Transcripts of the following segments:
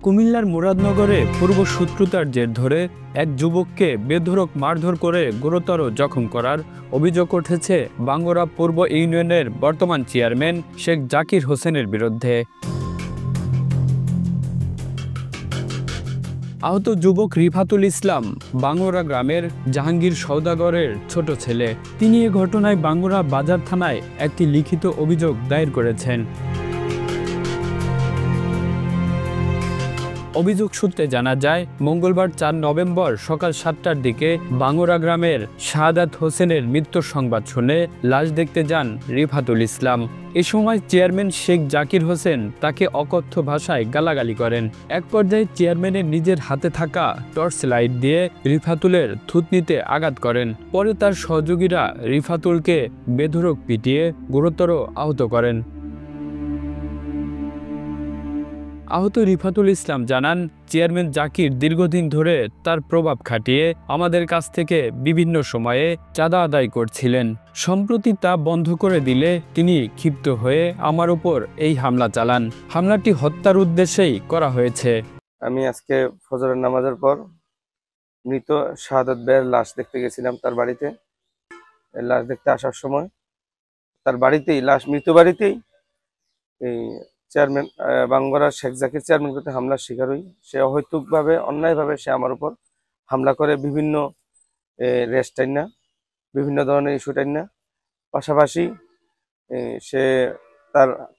কুমিল্লার মুরাদনগরে পূর্ব শত্রুতার জের ধরে এক যুবককে বেধড়ক মারধর করে গুরুতর জখম করার অভিযোগ উঠেছে বাঙ্গুরা পূর্ব ইউনিয়নের বর্তমান চেয়ারম্যান শেখ জাকির হোসেনের বিরুদ্ধে। আহত যুবক রিফাতুল ইসলাম বাঙ্গুরা গ্রামের জাহাঙ্গীর সওদাগরের ছোট ছেলে। তিনি এ ঘটনায় বাঙ্গুরা বাজার থানায় একটি লিখিত অভিযোগ দায়ের করেছেন। অভিযোগ সূত্রে জানা যায়, মঙ্গলবার ৪ নভেম্বর সকাল ৭টার দিকে বাঙ্গুরা গ্রামের শাহাদাত হোসেনের মৃত্যুর সংবাদ শুনে লাশ দেখতে যান রিফাতুল ইসলাম। এ সময় চেয়ারম্যান শেখ জাকির হোসেন তাকে অকথ্য ভাষায় গালাগালি করেন। এক পর্যায়ে চেয়ারম্যানের নিজের হাতে থাকা টর্চ লাইট দিয়ে রিফাতুলের থুতনিতে আঘাত করেন। পরে তার সহযোগীরা রিফাতুলকে বেধড়ক পিটিয়ে গুরুতর আহত করেন। আহত রিফাতুল ইসলাম জানান, চেয়ারম্যান জাকির দীর্ঘদিন ধরে তার প্রভাব খাটিয়ে আমাদের কাছ থেকে বিভিন্ন সময়ে চাঁদা আদায় করছিলেন। সম্প্রতি তা বন্ধ করে দিলে তিনি ক্ষিপ্ত হয়ে আমার উপর এই হামলা চালান। হামলাটি হত্যার উদ্দেশ্যেই করা হয়েছে। আমি আজকে ফজরের নামাজের পর মৃত শাহাদাত ভাইয়ের লাশ দেখতে গেছিলাম তার বাড়িতে। লাশ দেখতে আসার সময় তার বাড়িতেই মৃত বাড়িতেই এই chairman Bangura Sheikh Zakir chairman করতে হামলার শিকার হই। সে অহৈতুকভাবে অন্যায়ভাবে সে আমার উপর হামলা করে বিভিন্ন রেস্ট টাইনা বিভিন্ন ধরনের ইস্যু টাইনা। পাশাপাশি সে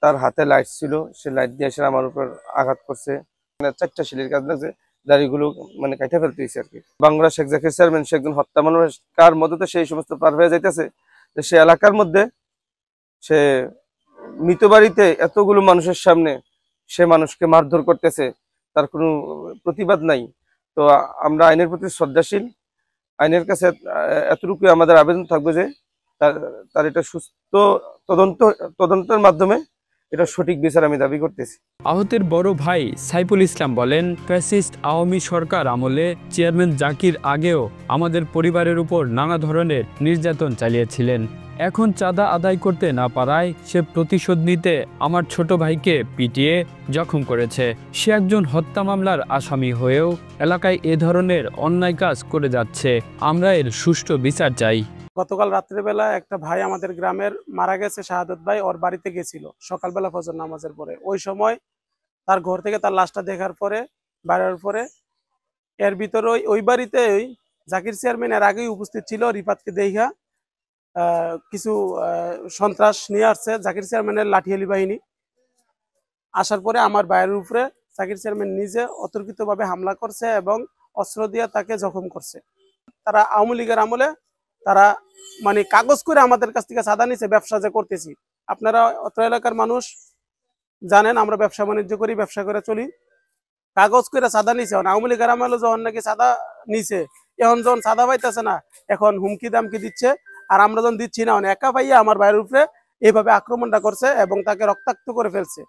তার হাতে লাইট ছিল, সে লাইট দিয়ে এসে আমার উপর আঘাত করছে। 4টা শিলির কাজ লাগছে, দাড়িগুলো কাইটা ফেলতে হয়েছে আর কি। বাঙ্গুরা শেখ জাকির চেয়ারম্যান সে একজন হত্যা মানুষ, কার মধ্যে সেই সমস্ত পার হয়ে যাইতেছে যে সে এলাকার মধ্যে সে মৃত বাড়িতে এতগুলো মানুষের সামনে সে মানুষকে মারধর করতেছে, তার কোনো প্রতিবাদ নাই। তো আমরা আইনের প্রতি শ্রদ্ধাশীল, আইনের কাছে এতটুকু আমাদের আবেদন থাকবে যে তার এটা সুস্থ তদন্তের মাধ্যমে এটা সঠিক বিচার আমি দাবি করতেছি। আহতের বড় ভাই সাইফুল ইসলাম বলেন, ফ্যাসিস্ট আওয়ামী সরকার আমলে চেয়ারম্যান জাকির আগেও আমাদের পরিবারের উপর নানা ধরনের নির্যাতন চালিয়েছিলেন। এখন চাঁদা আদায় করতে না পারায় সে প্রতিশোধ নিতে আমার ছোট ভাইকে পিটিয়ে জখম করেছে। সে একজন হত্যা মামলার আসামি হয়েও এলাকায় এ ধরনের অন্যায় কাজ করে যাচ্ছে। আমরা এর সুষ্ঠু বিচার চাই। গতকাল রাত্রেবেলা একটা ভাই আমাদের গ্রামের মারা গেছে, শাহাদাত ভাই, ওর বাড়িতে গেছিল সকালবেলা ফজর নামাজের পরে। ওই সময় তার ঘর থেকে তার লাশটা দেখার পরে বাইরের পরে এর ভিতরে ওই বাড়িতে জাকির চেয়ারম্যান এর আগেই উপস্থিত ছিল। রিফাতকে দেখা কিছু সন্ত্রাস নিয়ে আসছে জাকির চেয়ারম্যানের লাঠিয়ালি বাহিনী। আসার পরে আমার ভাইয়ের উপরে জাকির চেয়ারম্যান নিজে অতর্কিতভাবে হামলা করছে এবং অস্ত্র দিয়ে তাকে জখম করছে। তারা আওয়ামী লীগের আমলে তারা কাগজ করে আমাদের কাছ থেকে চাঁদা নিছে, ব্যবসা যে করতেছি। আপনারা অত্র এলাকার মানুষ জানেন, আমরা ব্যবসা বাণিজ্য করি, ব্যবসা করে চলি। কাগজ করে চাঁদা নিছে। আওয়ামী লীগের আমলে যখন নাকি চাঁদা নিছে, এখন যখন চাঁদা পাইতেছে না, এখন হুমকি দামকি দিচ্ছে। আর আমরা যখন দিচ্ছি না, একা পাইয়া আমার ভাইয়ের উপরে এইভাবে আক্রমণটা করছে এবং তাকে রক্তাক্ত করে ফেলছে।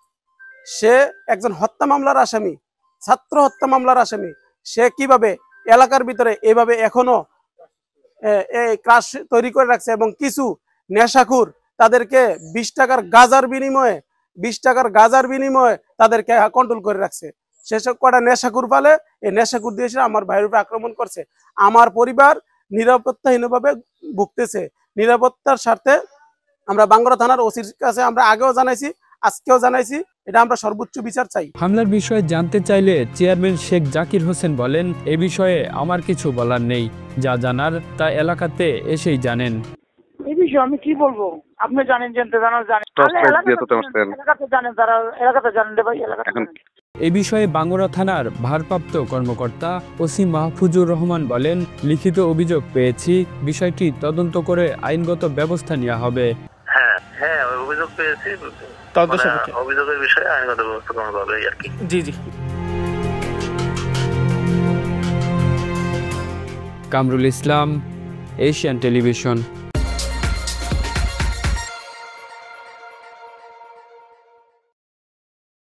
সে একজন হত্যা মামলার আসামি, ছাত্র হত্যা মামলার আসামি। সে কিভাবে এলাকার ভিতরে এইভাবে এখনো ক্রাশ তৈরি করে রাখছে এবং কিছু নেশাখুর তাদেরকে 20 টাকার গাজার বিনিময়ে তাদেরকে কন্ট্রোল করে রাখছে। সেসব কটা নেশাখুর পালে এই নেশাখুর দিয়ে আমার ভাইয়ের উপরে আক্রমণ করছে। আমার পরিবার নিরাপত্তাহীনভাবে ভুগতেছে। নিরাপত্তার স্বার্থে আমরা বাঙ্গুরা থানার ওসির কাছে আমরা আগেও জানাইছি, আজকেও জানাইছি, এটা আমরা সর্বোচ্চ বিচার চাই। হামলার বিষয়ে জানতে চাইলে চেয়ারম্যান শেখ জাকির হোসেন বলেন, এ বিষয়ে আমার কিছু বলার নেই। যা জানার তা এলাকাতে এসেই জানেন। এই বিষয়ে আমি কি বলবো? আপনি জানেন, এ বিষয়ে বাঙ্গুরা থানার ভারপ্রাপ্ত কর্মকর্তা ওসি মাহফুজুর রহমান বলেন, লিখিত অভিযোগ পেয়েছি, বিষয়টি তদন্ত করে আইনগত ব্যবস্থা নেওয়া হবে। হ্যাঁ, অভিযোগ পেয়েছি, অভিযোগের বিষয়ে আইনগত ব্যবস্থা গ্রহণ হবে আর কি। জি। Kamrul Islam, Asian television.